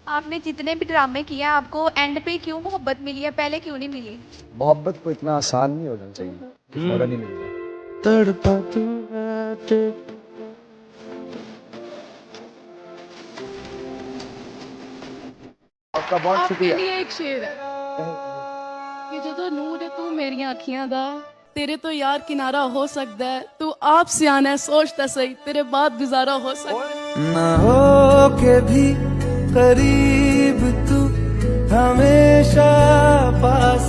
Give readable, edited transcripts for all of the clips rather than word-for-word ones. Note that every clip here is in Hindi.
आपने जितने भी ड्रामे किए हैं, आपको एंड पे क्यों मोहब्बत मिली है, पहले क्यों नहीं मिली? मोहब्बत को इतना आसान नहीं होना चाहिए, फौरन ही मिलता। तड़पा तू है। आपका बहुत आपके शुक्रिया। लिए एक शेर है कि ਜਦੋਂ ਨੂਰ ਹੈ ਤੂੰ ਮੇਰੀਆਂ ਅੱਖੀਆਂ ਦਾ तेरे तो यार किनारा हो सकता है तू आप सियाना है सोचता सही तेरे बाद गुजारा हो सकता है ना हो के भी करीब तू हमेशा पास।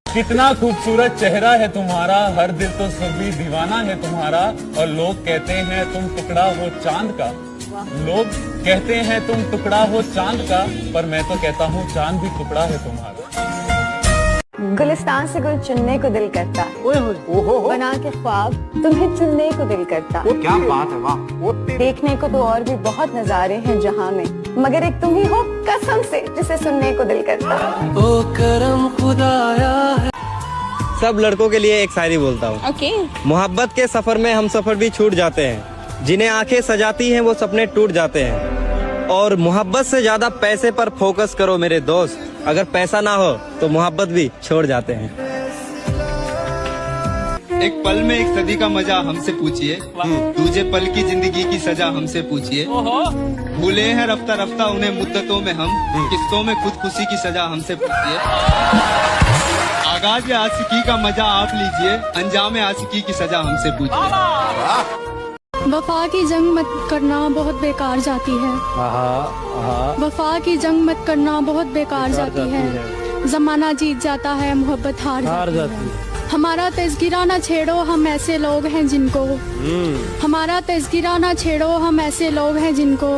कितना खूबसूरत चेहरा है तुम्हारा, हर दिल तो सभी दीवाना है तुम्हारा। और लोग कहते हैं तुम टुकड़ा हो चांद का, लोग कहते हैं तुम टुकड़ा हो चांद का, पर मैं तो कहता हूँ चांद भी टुकड़ा है तुम्हारा। गुलिस्तान से गुल चुनने को दिल करता है, बना के ख्वाब तुम्हें चुनने को दिल करता है। क्या बात है, वाह। देखने को तो और भी बहुत नजारे हैं जहाँ में, मगर एक तुम ही हो कसम से जिसे सुनने को दिल करता है। ओ करम खुदाया है। सब लड़कों के लिए एक शायरी बोलता हूँ। ओके मोहब्बत के सफर में हम सफर भी छूट जाते हैं, जिन्हें आंखें सजाती हैं वो सपने टूट जाते हैं। और मोहब्बत से ज्यादा पैसे पर फोकस करो मेरे दोस्त, अगर पैसा ना हो तो मोहब्बत भी छोड़ जाते हैं। एक पल में एक सदी का मजा हमसे पूछिए, दूजे पल की जिंदगी की सजा हमसे पूछिए। भूले हैं रफ्ता रफ्ता उन्हें मुद्दतों में हम, किस्तों में खुदकुशी की सजा हमसे पूछिए। आगाज आशिकी का मजा आप लीजिए, अंजाम आशिकी की सजा हमसे पूछिए। वफा की जंग मत करना बहुत बेकार जाती है, वफा की जंग मत करना बहुत बेकार जाती है। जमाना जीत जाता है मोहब्बत हार जाती है। हमारा तज़किरा ना छेड़ो हम ऐसे लोग हैं जिनको, हमारा तज़किरा ना छेड़ो हम ऐसे लोग हैं जिनको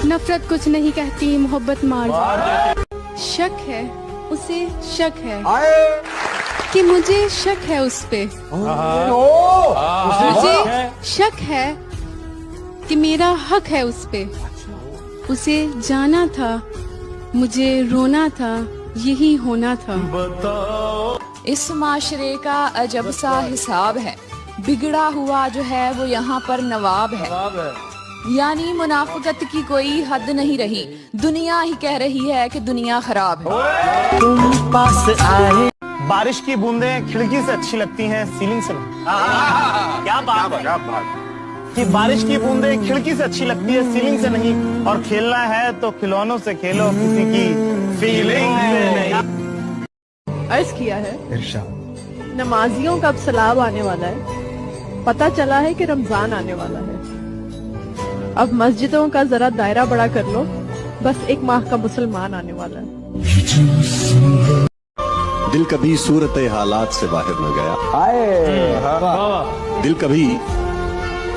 नफरत कुछ नहीं कहती मोहब्बत मार जाती। शक है उसे शक है कि मुझे शक है उस पे, मुझे शक है कि मेरा हक है उस पे। उसे जाना था मुझे रोना था यही होना था। इस माशरे का अजब सा हिसाब है, बिगड़ा हुआ जो है वो यहाँ पर नवाब है। यानी मुनाफिकत की कोई हद नहीं रही, दुनिया ही कह रही है कि दुनिया खराब है। तुम पास आए। बारिश की बूंदें खिड़की से अच्छी लगती हैं सीलिंग से नहीं। क्या बात है, क्या बात कि बारिश की बूंदें खिड़की से अच्छी लगती है सीलिंग से नहीं, और खेलना है तो खिलौनों से खेलो किसी की फीलिंग से नहीं। अर्ज किया है नमाजियों का अब सलाब आने वाला है, पता चला है कि रमजान आने वाला है। अब मस्जिदों का जरा दायरा बड़ा कर लो, बस एक माह का मुसलमान आने वाला है। दिल कभी सूरत हालात से बाहर न गया, दिल कभी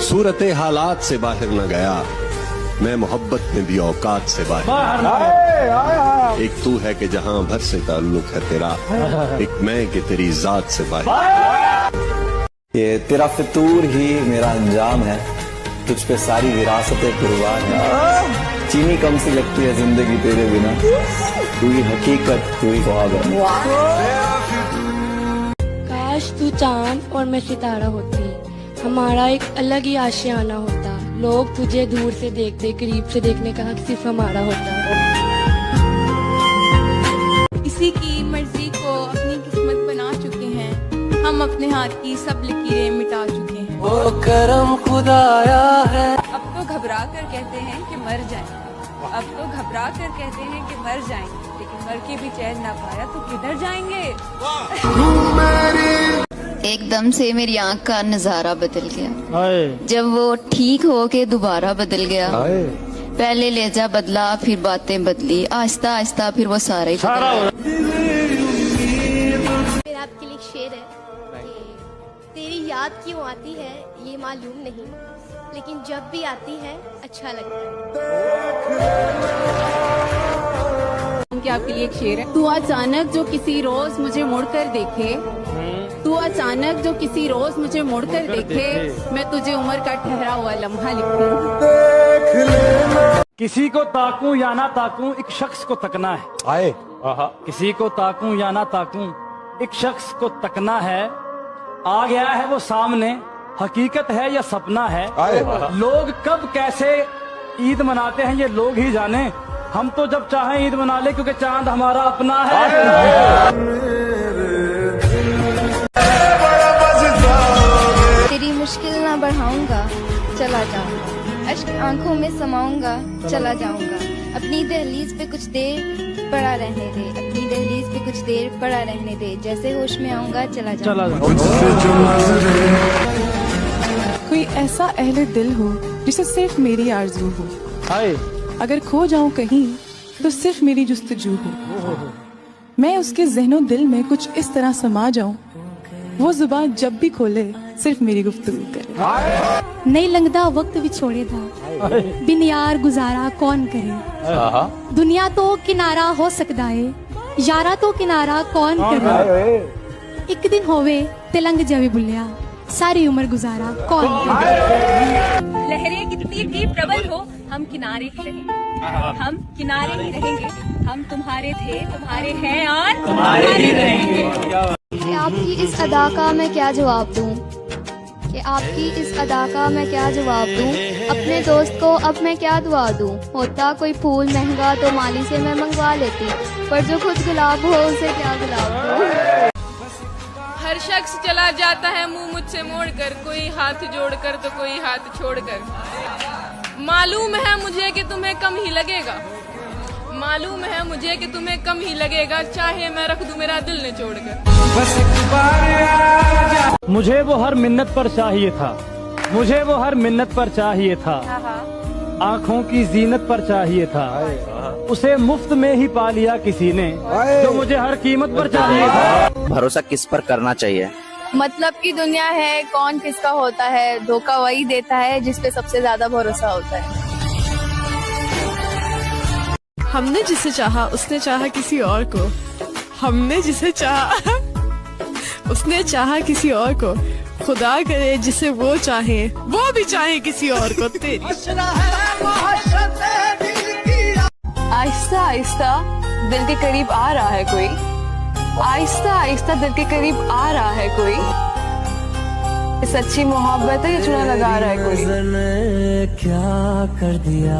सूरत हालात से बाहर न गया, मैं मोहब्बत में भी औकात से बाहर। एक तू है कि जहां भर से ताल्लुक है तेरा, एक मैं कि तेरी जात से बाहर। ये तेरा फितूर ही मेरा अंजाम है, तुझ पे सारी विरासतें कुर्बान है। चीनी कम सी लगती है जिंदगी तेरे बिना, तू ही हकीकत तू ही ख्वाब है। काश तू चांद और मैं सितारा होती, हमारा एक अलग ही आशियाना होता। लोग तुझे दूर से देखते, करीब से देखने का हक सिर्फ हमारा होता। किसी की मर्जी को अपनी किस्मत बना चुके हैं, हम अपने हाथ की सब लकीरें मिटा चुके हैं। ओ करम खुदाया है। अब तो घबरा कर कहते हैं कि मर जाएं, अब तो घबरा कर कहते हैं कि मर जाएंगे, लेकिन मर के भी चैन ना पाया तो किधर जाएंगे। एकदम से मेरी आंख का नजारा बदल गया, जब वो ठीक हो के दोबारा बदल गया। पहले लहजा बदला फिर बातें बदली, आहिस्ता आहिस्ता फिर वो सारा ही बदल गया। मेरा आपके लिए एक शेर है कि तेरी याद क्यों आती है ये मालूम नहीं, लेकिन जब भी आती है अच्छा लगता है। कि आपके लिए एक शेर है। तू अचानक जो किसी रोज मुझे मुड़कर देखे, तू अचानक जो किसी रोज मुझे मुड़कर देखे, मैं तुझे उम्र का ठहरा हुआ लम्हा लिखूं। किसी को ताकूं या ना ताकूं एक शख्स को तकना है। आए किसी को ताकूं या ना ताकूं एक शख्स को तकना है, आ गया है वो सामने हकीकत है या सपना है। लोग कब कैसे ईद मनाते हैं ये लोग ही जाने, हम तो जब चाहें ईद मना ले क्योंकि चांद हमारा अपना है। तेरी मुश्किल ना बढ़ाऊंगा, चला जाऊंगा, अश्क आंखों में समाऊंगा, चला जाऊंगा, अपनी दहलीज पे कुछ देर पड़ा रहने दे, अपनी दहलीज पे कुछ देर पड़ा रहने दे, जैसे होश में आऊंगा चला जाऊंगा। कोई ऐसा अहले दिल हो जिसे सिर्फ मेरी आरज़ू हो, अगर खो जाऊं कहीं तो सिर्फ मेरी जुस्तजू हो, मैं उसके ज़हनो दिल में कुछ इस तरह समा जाऊं, वो जुबान जब भी खोले सिर्फ मेरी गुफ्तगू करे। नहीं लंगदा वक्त विछोड़े था, बिन यार गुजारा कौन करे, दुनिया तो किनारा हो सकता है, यारा तो किनारा कौन करे, एक दिन होवे ते लंघ जावे बुलिया, सारी उम्र गुजारा कौन करे। लहरें कितनी भी प्रबल हो, हम किनारे ही रहेंगे, हम किनारे ही रहेंगे, हम तुम्हारे थे, तुम्हारे हैं और तुम्हारे ही रहेंगे। कि आपकी इस अदा का मैं क्या जवाब दूं, कि आपकी इस अदा का मैं क्या जवाब दूं, अपने दोस्त को अब मैं क्या दुआ दूं, होता कोई फूल महंगा तो माली से मैं मंगवा लेती, पर जो खुद गुलाब हो उसे क्या गुलाब दूं। हर शख्स चला जाता है मुंह मुझसे मोड़कर, कोई हाथ जोड़कर तो कोई हाथ छोड़कर, मालूम है मुझे कि तुम्हें कम ही लगेगा, मालूम है मुझे कि तुम्हें कम ही लगेगा, चाहे मैं रख दूं मेरा दिल न छोड़कर। मुझे वो हर मिन्नत पर चाहिए था, मुझे वो हर मिन्नत पर चाहिए था, आँखों की जीनत पर चाहिए था, उसे मुफ्त में ही पा लिया किसी ने, जो मुझे हर कीमत पर चाहिए था। भरोसा किस पर करना चाहिए? मतलब की दुनिया है, कौन किसका होता है, धोखा वही देता है जिस पे सबसे ज्यादा भरोसा होता है। हमने जिसे चाहा उसने चाहा किसी और को, हमने जिसे चाहा उसने चाहा किसी और को, खुदा करे जिसे वो चाहे वो भी चाहे किसी और को। आहिस्ता आहिस्ता दिल के करीब आ रहा है कोई, आहिस्ता आहिस्ता दिल के करीब आ रहा है कोई, सच्ची मोहब्बत है ये चुना लगा रहा है कोई। क्या कर दिया।